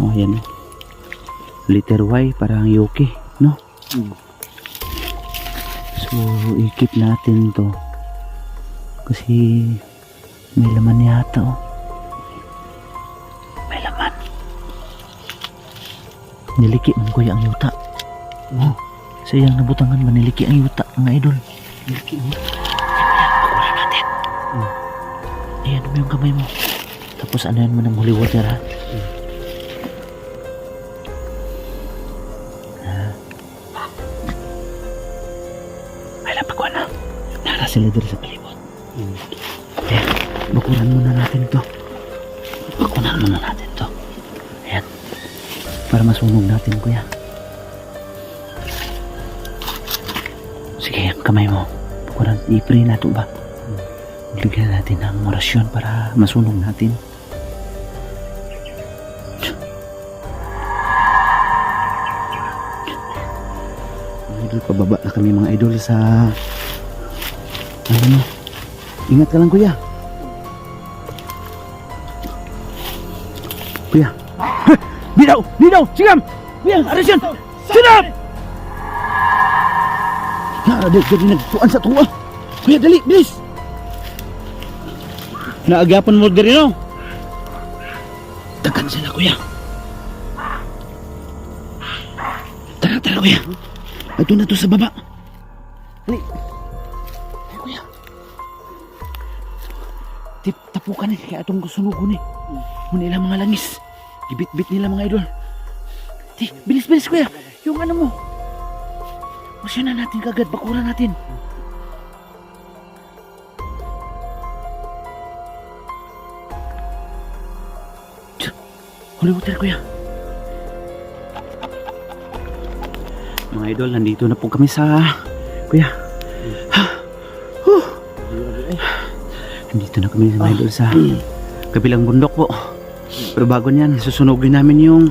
Oh, ayan. Letter Y, parang Yuki, no? So, ikip natin to. Kasi may laman yata, oh. May laman. Niliki man kuya ang yuta. Oh, sayang nabutangan maniliki ang yuta, mga idol. Niliki mo. Pakuha natin. Ayan mo yung kamay mo. Tapos ano yan mo ng holy water, ha? Ay, napakuha na. Nara sila dito sa palibot. Ayan, bakuran muna natin to. Bakuran muna natin to. Ayan. Para masunog natin, kuya. Sige, ang kamay mo. Bakuran, i-pray na to ba? Bigyan natin ng orasyon para masunog natin. Idol, pababa na kami mga idol sa ano. Ingat ka lang kuya. Kuya. Binaw! Binaw! Sigam! Kuya, arasyon! Sigam! Dali nagtuan sa tuwa. Kuya, dali, bilis! Naagapan mo diri, no? Tagan sila, kuya. Tara, tara, kuya. Ito na to sa baba. Dali. Ay, kuya. Tapukan eh. Kaya itong sunugon eh. Muna ilang mga langis. Gibit-bit nila mga idol. Bilis-bilis, kuya. Yung ano mo. Masya na natin kagad. Bakuran natin. Holy water, kuya. Mga idol, nandito na po kami sa kuya. Nandito na kami mga idol sa kabilang bundok po. Pero bago niyan, susunugin namin yung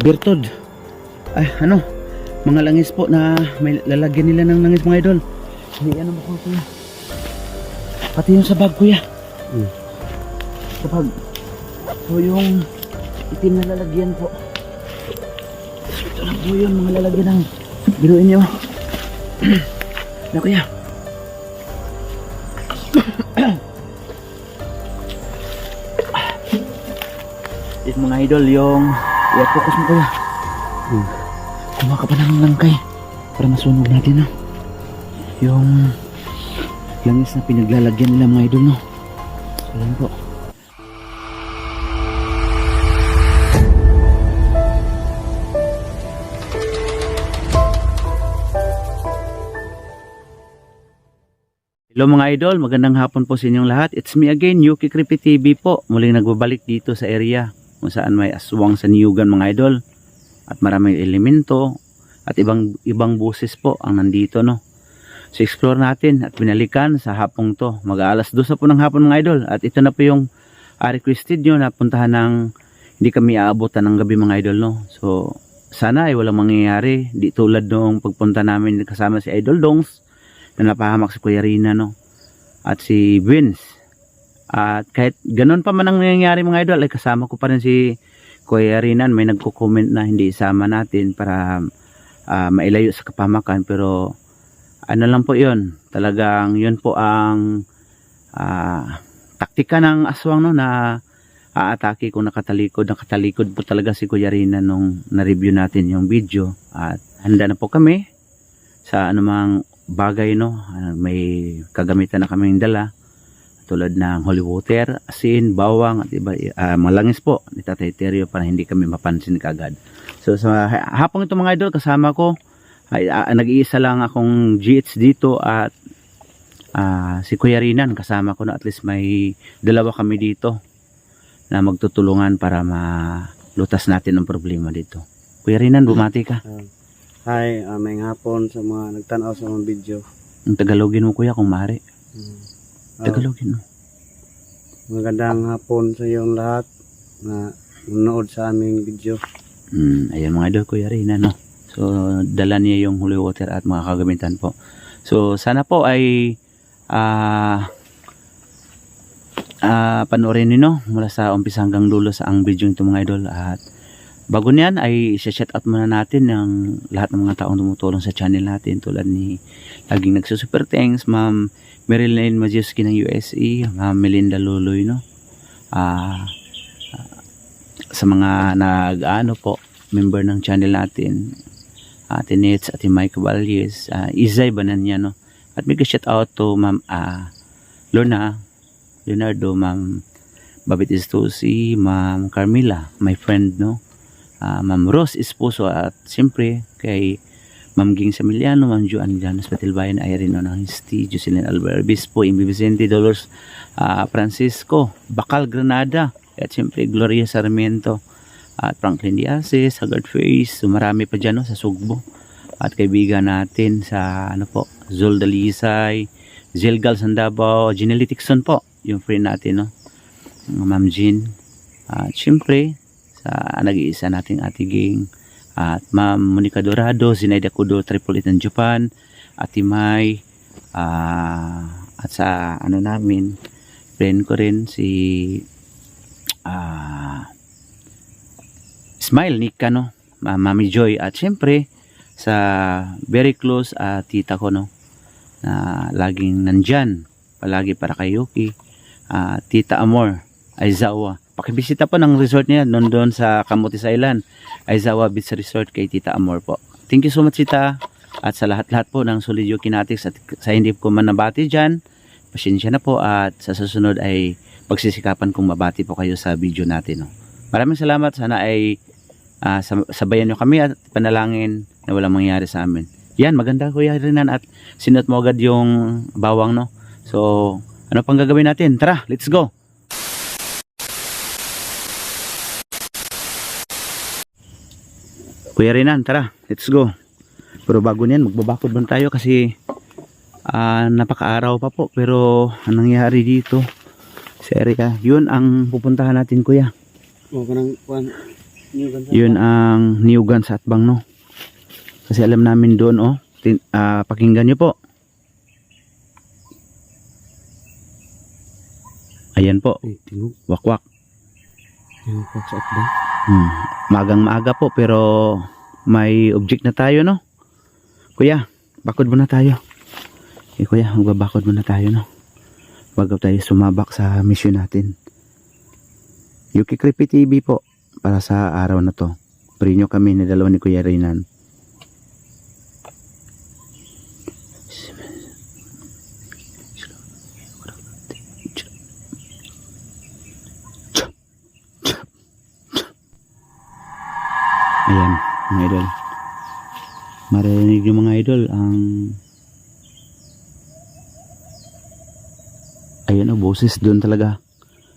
bertod. Ay, ano, mga langis po na may lalagyan nila ng langis mga idol. Hindi, ano ba kuya? Pati yung sa bag, kuya. Sa bag. So yung itim na lalagyan po. Ito lang po yun, mga lalagyan ng biruin nyo. Na kuya. Ito mga idol, yung i-focus mo kuya. Kumuha ka pa ng langkay para masunog natin, no? Yung langis na pinaglalagyan nila mga idol, no? So yan po. Hello mga idol, magandang hapon po sa inyong lahat. It's me again, Yuki Creepy TV po. Muling nagbabalik dito sa area kung saan may aswang sa niyugan mga idol. At maraming elemento at ibang buses po ang nandito, no. So explore natin at binalikan sa hapong to. Mag-aalas 2 po ng hapon mga idol. At ito na po yung requested nyo na puntahan ng hindi kami aabutan ng gabi mga idol, no. So sana ay walang mangyayari. Di tulad nung pagpunta namin kasama si Idol Dongs na napahamak si Kuya Rina, no, at si Vince. At kahit ganun pa man ang nangyayari mga idol, ay kasama ko pa rin si Kuya Rina. May nagko-comment na hindi isama natin para mailayo sa kapamakan, pero ano lang po yun, talagang yun po ang taktika ng aswang, no, na aatake kung nakatalikod po talaga si Kuya Rina nung na-review natin yung video. At handa na po kami sa anumang bagay, no. May kagamitan na kaming dala tulad ng holy water, asin, bawang at iba, malangis po ni Tatay Teryo para hindi kami mapansin kagad. So sa hapong ito mga idol, kasama ko ay nag-iisa lang akong GH dito at si Kuya Rinan kasama ko, na at least may dalawa kami dito na magtutulungan para malutas natin ang problema dito. Kuya Rinan, bumati ka. Hi, may hapon sa mga nagtanaw sa mga video. Ang Tagalogin mo kuya kung maaari. Tagalogin mo. Magandang hapon sa iyong lahat na nanood sa aming video. Ayan mga idol, Kuya Rina, no. So dala niya yung holy water at mga kagamitan po. So sana po ay panoorin niyo, no, mula sa umpisa hanggang dulo sa ang video nito mga idol. At bago niyan ay isa-shout out muna natin ng lahat ng mga taong tumutulong sa channel natin, tulad ni laging nagsusuper thanks Ma'am Marilyn Majewski ng USA, Ma'am Melinda Luloy, no? Sa mga nag-ano po, member ng channel natin, Ate Nets, Ate Mike Caballes, Izay Bananya, no? At big shout out to Ma'am Lorna Leonardo, Ma'am Babit Estusi, Ma'am Carmila, my friend, no? Ma'am Rose Esposo, at siyempre kay Ma'am Ging Samiliano, Ma'am Joan Llanos Batilbayan, Irene Onangisti, Jocelyn Albert Bispo, Imi Vicente, Dolores Francisco, Bacal Granada, at siyempre Gloria Sarmiento, at Franklin Diases, Haggard Face, so marami pa dyan, no, sa Sugbo, at kaibigan natin sa ano po, Zol Dalisay, Zelgal Sandabao, Ginelli Tixon po, yung friend natin, no? Ma'am Jean, at siyempre sa nag-iisa nating Ate Ging, at Ma'am Monica Dorado, Zinaida Kudo, Triple Eight ng Japan, Ate Mai, at sa ano namin, friend ko rin si Smile Nika, no? Mami Joy, at siyempre sa very close tita ko, no, na laging nandyan palagi para kay Yuki, Tita Amor Aizawa. Pakibisita po ng resort niya doon sa Camotes Island, Aizawa Beach Resort, kay Tita Amor po. Thank you so much, Tita, at sa lahat-lahat po ng Solid Yuki Kinetics, at sa hindi ko man nabati dyan, pasensya na po, at sa susunod ay pagsisikapan kong mabati po kayo sa video natin, no? Maraming salamat, sana ay sabayan nyo kami at panalangin na walang mangyari sa amin. Yan, maganda Kuya Rinan, at sinot mo agad yung bawang, no? So, ano pang gagawin natin? Tara, let's go! Kuya Rinan, tara, let's go. Pero bago niyan, magbabakod muna tayo kasi napaka-araw pa po. Pero anong nangyari dito sa area, yun ang pupuntahan natin, Kuya. Yun ang Niugan sa Atbang, no? Kasi alam namin doon, oh. Pakinggan nyo po. Ayan po. Wakwak. Wakwak sa Atbang. Magang maaga po, pero may object na tayo, no? Kuya, bakod muna tayo. Kuya, magbabakod muna tayo, no? Bago tayo sumabak sa mission natin. Yuki Creepy TV po, para sa araw na to. Prinyo kami na dalawa ni Kuya Rinan. Ayan, mga idol. Marinig yung mga idol ang ayan, boses doon talaga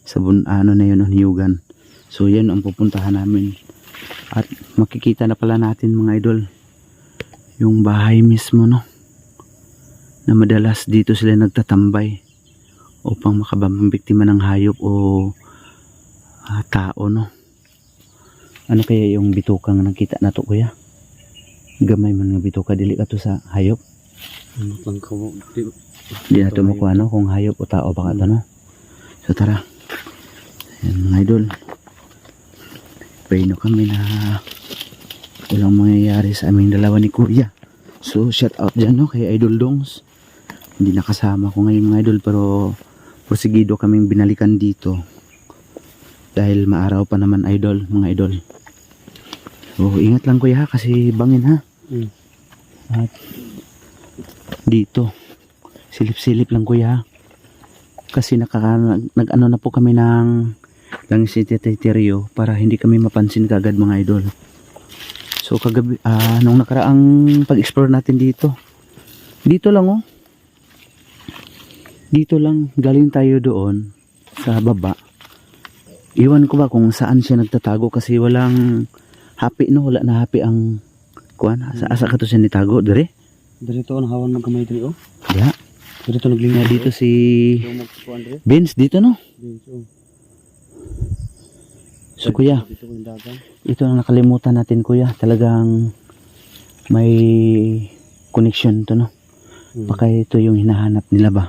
sa ano na yun, Niugan. So yan ang pupuntahan namin, at makikita na pala natin, mga idol, yung bahay mismo, no, na madalas dito sila nagtatambay upang makabambiktima ng hayop o tao, no. Ano kaya yung bituka nga nakita na to, Kuya? Gamay man nga bituka, dili ka to sa hayop. Hindi na to makuha, no, kung hayop o tao baka to, no. So tara, ayan, mga idol, pray no kami na walang mangyayari sa aming dalawa ni Kuya. So shout out dyan, no, kay Idol Dongs. Hindi nakasama ko ngayon, mga idol, pero porsigido kaming binalikan dito dahil maaraw pa naman, idol, mga idol. So ingat lang, Kuya, ha, kasi bangin, ha. At dito silip-silip lang, Kuya, ha? Kasi nag-ano na po kami ng langsiteteryo para hindi kami mapansin kagad, mga idol. So kagabi, nung nakaraang pag-explore natin dito lang, oh, dito lang, galing tayo doon sa baba. Iwan ko ba kung saan siya nagtatago, kasi walang happy, no, wala na happy ang kuan. Asa ka to siya nitago, dire? Dito ang hawan ng kamay dito, oh. Yeah. Dito naglinya Dito si Vince dito, no? So Kuya, ito ang nakalimutan natin, Kuya. Talagang may connection to, no? Baka ito yung hinahanap nila ba,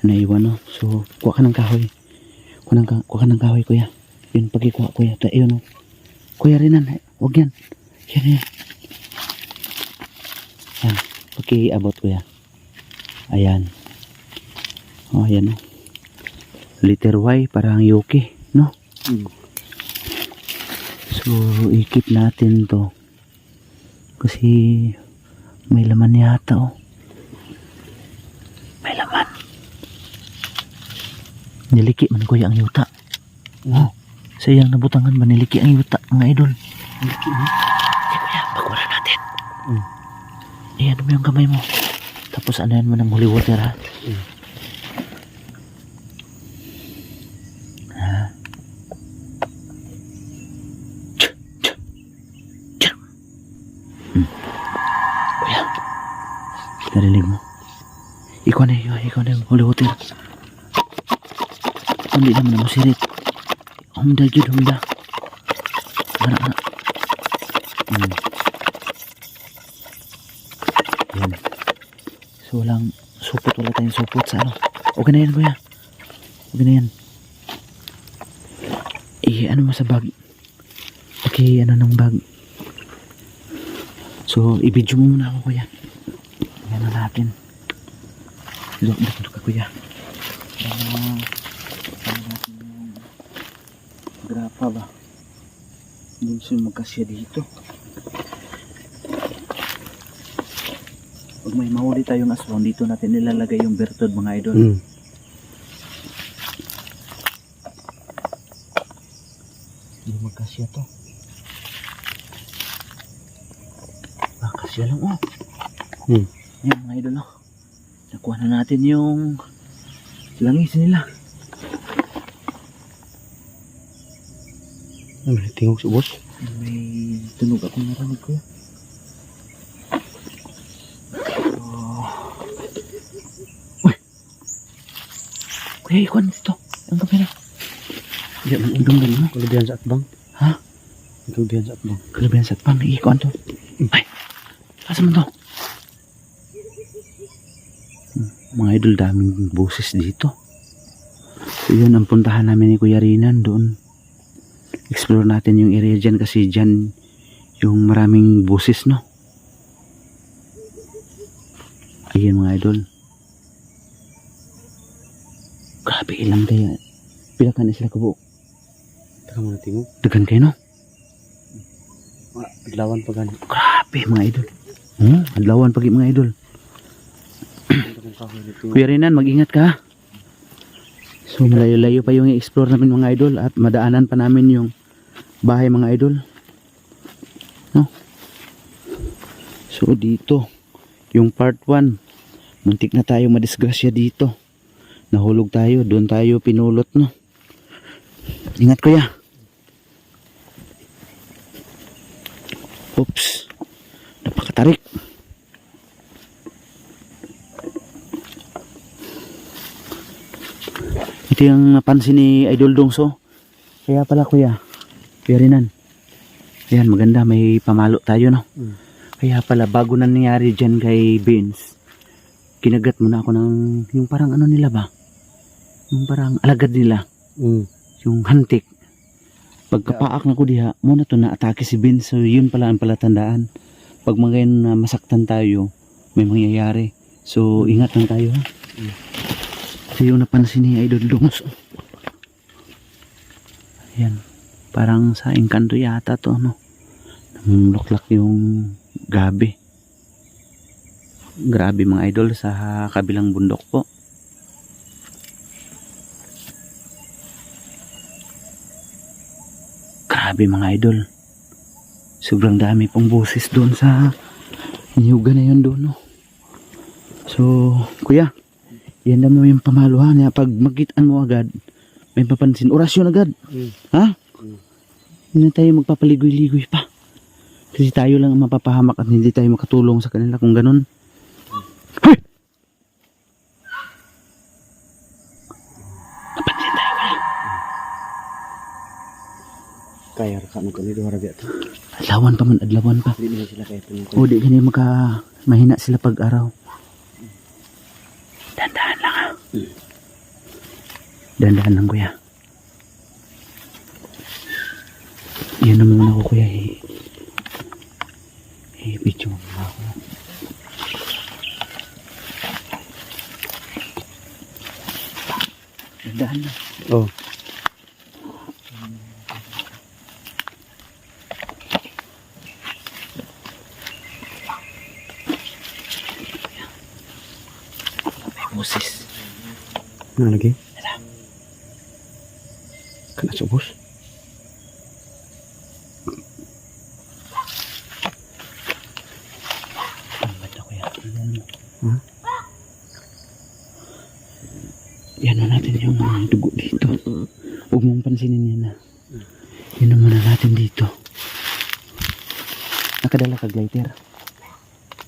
naiwan, no? So kuha ka ng kahoy. Kuha ka ng kahoy, Kuya. Yun, pagkikuha, Kuya. Ito, yun, no? Kuya Rinan, huwag yan. Yan, yan. Yan, pakiabot kuya. Ayan. Oh, ayan. Letter Y, parang Yuki, no? So, ikip natin to. Kasi, may laman yata, oh. May laman. Niliki man kuya ang yuta. Oh, sayang nabutangan ba niliki ang yuta, mga idol. Niliki mo? Eh, kuya, pagwala natin. Ayan mo yung kamay mo. Tapos anayan mo ng holy water, ha? Kuya, narinig mo? Ikaw na yung holy water. Hindi naman mo sirit. Humda jud, humda. Mana. Yan. So walang supot, wala tayong supot sa ano. Okay na yan kuya. Okay na yan. Ano mo sa bag? Okay, ano ng bag? So, i-video mo muna ako kuya. Yan na natin. Look ka kuya. Ano natin yung grapa ba? Hindi siya magkasya dito. Pag may mahuli tayong aswang, dito natin nilalagay yung bertod mga idol. Hindi magkasya to. Makasya lang oh. Yan mga idol oh. Nakuha na natin yung langis nila. May tingog sa boss. May tunog akong narinig ko. Uy! Kuya, ikuan dito. Ang kamera. Hindi, ang gambal mo. Kalabihan sa atbang. Ha? Kalabihan sa atbang. Kalabihan sa atbang. Ikuan to. Ay! Asa mo to? Mga idol, daming boses dito. So yun ang puntahan namin ni Kuya Rinan doon. Explore natin yung area dyan kasi dyan yung maraming boses, no? Ayan mga idol. Grabe, ilang kaya. Pila ka na sila kabuo. Taka mo na tingog. Dagan kayo, no? Adlawan pa gani. Grabe mga idol. Adlawan pagi mga idol. Kuya Rinan, mag-ingat ka. So malayo-layo pa yung i-explore namin mga idol at madaanan pa namin yung bahay mga idol. No? So dito, yung part 1, muntik na tayo madisgrasya dito. Nahulog tayo, doon tayo pinulot, no? Ingat kuya. Oops. Napakatarik. Ito yung napansin ni Idol Dongso. Kaya pala kuya, Kuya Rinan. Ayan, maganda, may pamalo tayo, no? Kaya pala, bago na nangyari dyan kay Vince, kinagat muna ako ng, yung parang ano nila ba? Yung parang alagad nila. Yung hantik. Pagkapaak na ko diha, muna to na-atake si Vince. So yun pala ang palatandaan. Pag magayon na masaktan tayo, may mangyayari. So ingat lang tayo, ha? Ito yung napansin ni Idol Dongso. Ayan. Parang sa Encanto yata to, no? Namuluklak yung gabi. Grabe mga idol, sa kabilang bundok po. Grabe mga idol. Sobrang dami pong boses doon sa niyuga na yun doon, no? So, kuya, yan na mo yung pamaluhan niya. Pag magitan mo agad, may papansin. Orasyon agad. Ha? Hindi tayo magpapaligoy-ligoy pa. Kasi tayo lang ang mapapahamak at hindi tayo makatulong sa kanila kung ganun. Hoy! Napansin tayo wala. Kaya raka mo kanito harabi ato. Adlawan pa man, adlawan pa. Hindi na sila kaya tunong. O di ganyan mahina sila pag araw. Dandahan lang ha. Dandahan lang kuya. Yan na muna ako kuya. Video mo muna ako. Gandaan na. Oh. Boses. Ano lagi? Kena subos. Ang ganda kuya. Hmm? Yan na natin yung dugo dito. Huwag mong pansinin yan na. Yan na muna natin dito. Nakadala kag lighter.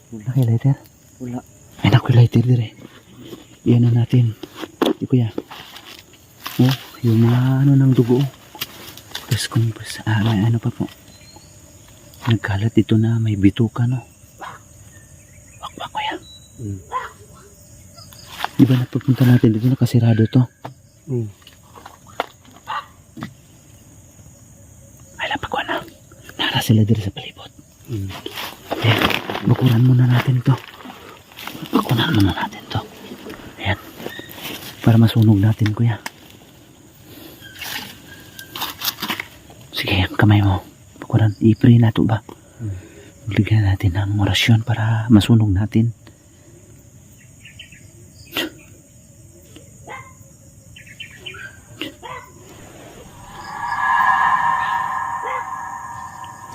Nakay lighter? Wala. Ay naku lighter dire. Yan na natin. Di kuya. Oh, yung mga ano ng dugo. Tapos kung may ano pa po. Nagkalat dito na may bituka no. Wak kuya. Di ba napapunta natin dito nakasirado to? Ay lapag na. Nara sila dito sa palibot. Ayan. Bakuran muna natin to. Bakuran muna natin to. Ayan. Para masunog natin kuya. Sige, ang kamay mo. Bakuran. I-pray na to ba? Bigyan natin ng orasyon para masunog natin.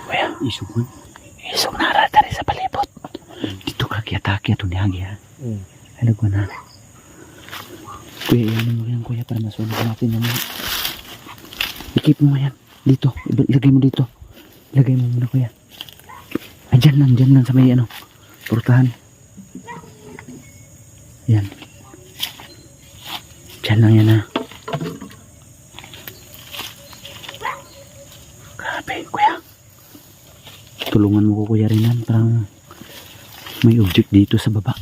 Kuya, Isog man. isog na rata rin sa palibot. Dito kaki-atake ito niyagi ha. Alag mo na. Kuya, iyanin mo yan kuya para masunog natin naman. Ikip mo yan. Dito. Ilagay mo dito. Ilagay mo muna kuya. Ay, dyan lang sa may ano. Purtahan. Yan. Dyan lang yan ha. Grabe kuya. Tulungan mo ko kuya Rinan. Parang may object dito sa baba.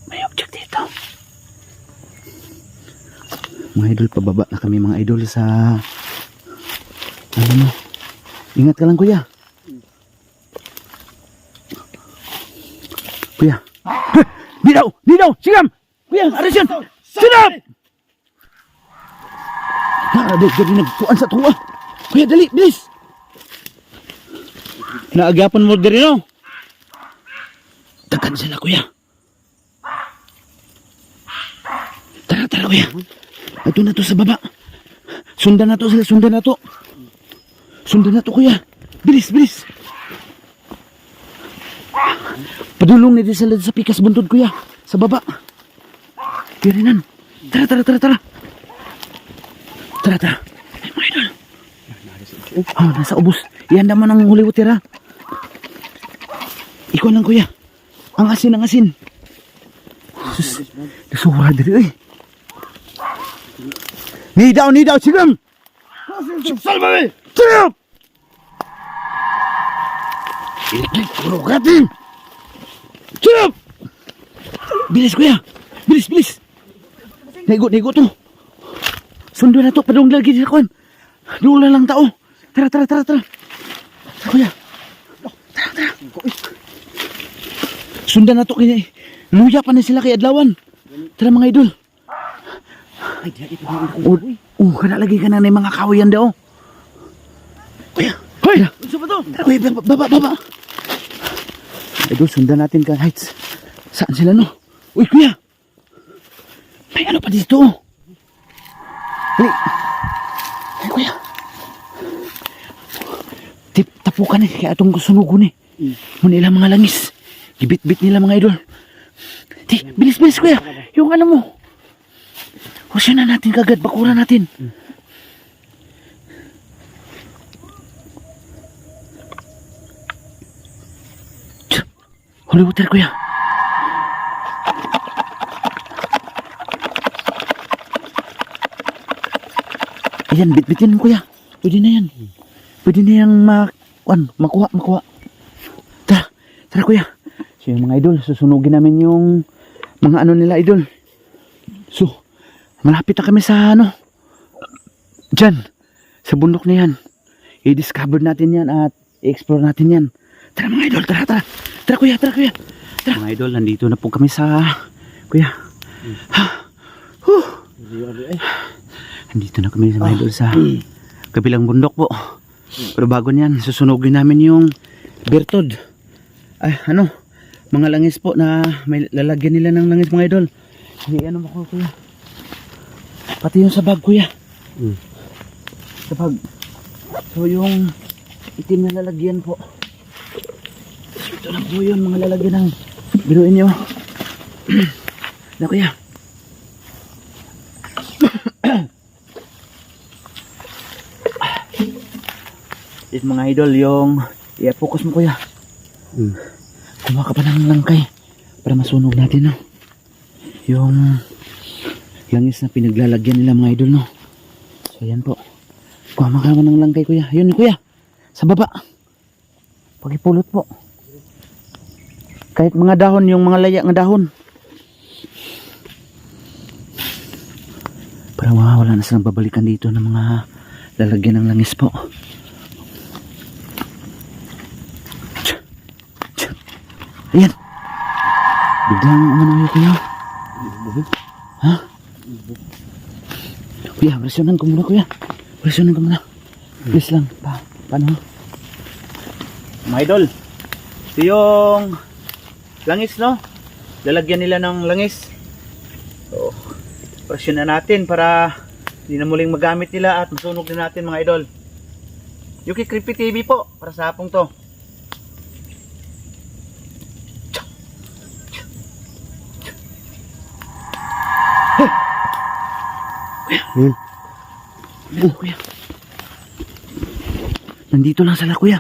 May object dito. Mga idol, pababa na kami mga idol sa ano mo. Ingat ka lang kuya. Kuya. Di daw, sigam. Kuya, aras yan. Sigam. Nakadog jadi nagtuan sa tuwa. Kuya, dali, bilis. Naagyapan mo din no. Tagan sila kuya. Tara kuya. Ito na to sa baba. Sundan na to sila, sundan na to. Sundan na to kuya. Bilis. Padulong na din sila sa pikas buntod kuya. Sa baba. Kirinan. Tara. Tara. Ay mga idol. Oh, nasa ubos. Yan naman ang huli utira. Ikaw lang kuya. Ang asin. Sus. Nasuwa diri eh. Ni daw, sigam! Salve! Sigam! Ikik, puro gatin! Sigam! Bilis kuya! Bilis! Naigo to! Sundo na to, padung lagi sa kuwan! Dula lang tao! Tara! Tara kuya! Tara! Sundan na to kaya luya pa na sila kay Adlawan! Tara mga idol! Ay, di ito Kada lagi ka na ng mga kawayan daw. Kuya, hoy! Saan ba to? Kuya, baba. Idol, sundan natin ka heights. Saan sila no? Uy, kuya! May ano pa dito? Dali. Ay, kuya. Tapukan eh, kaya itong sunugon eh. Muna ilang mga langis. Gibit-bit nila mga idol. Bilis kuya. Yung ano mo. Husyan na natin kagad, bakuran natin. Holy water kuya. Ayan, bit-bitin mo kuya. Pwede na yan. Pwede na yung makuha. Tara kuya. So yung mga idol, susunugin namin yung mga ano nila idol. So, malapit na kami sa ano. Diyan. Sa bundok na yan. I-discover natin yan at i-explore natin yan. Tara mga idol, tara, tara. Tara kuya, tara kuya. Tara. Mga idol, nandito na po kami sa... Kuya. Ha. Nandito na kami sa mga idol sa kabilang bundok po. Pero bago niyan, susunugin namin yung bertod. Ay, ano, mga langis po na may lalagyan nila ng langis mga idol. Hindi, ano mo ko kuya. Pati yung sa bag kuya. Sa bag. So yung itim na lalagyan po. So ito na po yun, mga lalagyan ng biruin nyo. Na kuya. Ito mga idol, yung i-focus mo kuya. Kumuha ka pa ng langkay para masunog natin, no? Yung langis na pinaglalagyan nila mga idol, no? So yan po. Kuha ka ng langkay kuya. Yun kuya, sa baba. Pagipulot po. Kahit mga dahon, yung mga laya ng dahon. Para wala na silang babalikan dito ng mga lalagyan ng langis po. Ayan. Biglang umano yun kuya. Ha? Kuya, presyonan ko muna kuya. Presyonan ko muna. Please lang. Paano? Mga idol. Ito yung langis, no? Lalagyan nila ng langis. So, presyonan natin para hindi na muling magamit nila at masunog din natin mga idol. Yuki Creepy TV po. Para sa hapong to. Kuya. Nandito lang sila kuya.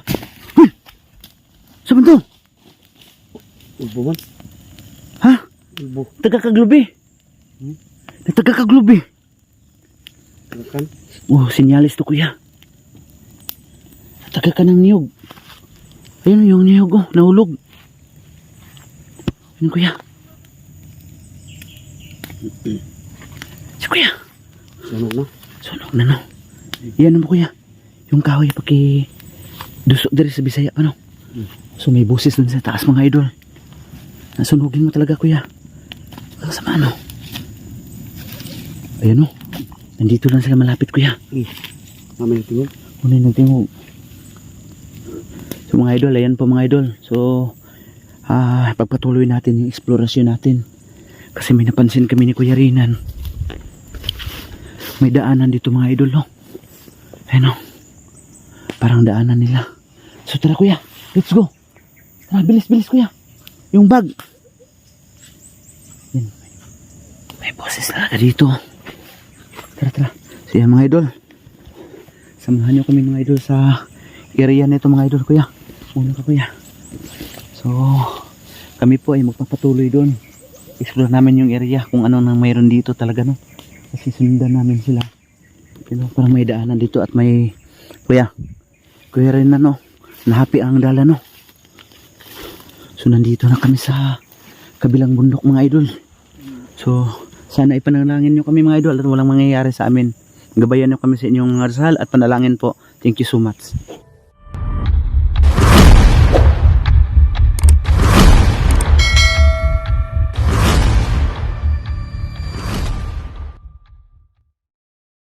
Uy! Saan to? Ulbo man. Ha? Ulbo. Taga-Kaglubi. Taga-Kaglubi. Kan? Oh, sinyalis to kuya. Taga ka ng niyog. Ayun yung niyog oh, nahulog. Ayun kuya. Si kuya. Sunog na. Sunog na no. Yan mo kuya. Yung kahoy paki dusok dari sa Bisaya pa no. So may busis dun sa taas mga idol. Nasunugin mo talaga kuya. Ang sama no. Ayan no. Nandito lang sila malapit kuya. Mamay tingin. Unay nagtingog. So mga idol, ayan po mga idol. So pagpatuloy natin yung eksplorasyon natin. Kasi may napansin kami ni Kuya Rinan. May daanan dito mga idol no. Ayan no. Parang daanan nila. So tara kuya, let's go. Tara, bilis kuya. Yung bag. Yan. May boses talaga dito. Tara. So yan mga idol. Samahan nyo kami mga idol sa area nito mga idol kuya. Una ka kuya. So kami po ay magpapatuloy doon. Explore namin yung area kung ano nang mayroon dito talaga no. Kasi sundan namin sila. Pero parang may daanan dito at may kuya rin na no. Nahapi ang dala no. So nandito na kami sa kabilang bundok mga idol. So sana ipanalangin nyo kami mga idol at walang mangyayari sa amin. Gabayan nyo kami sa inyong mga dasal at panalangin po. Thank you so much.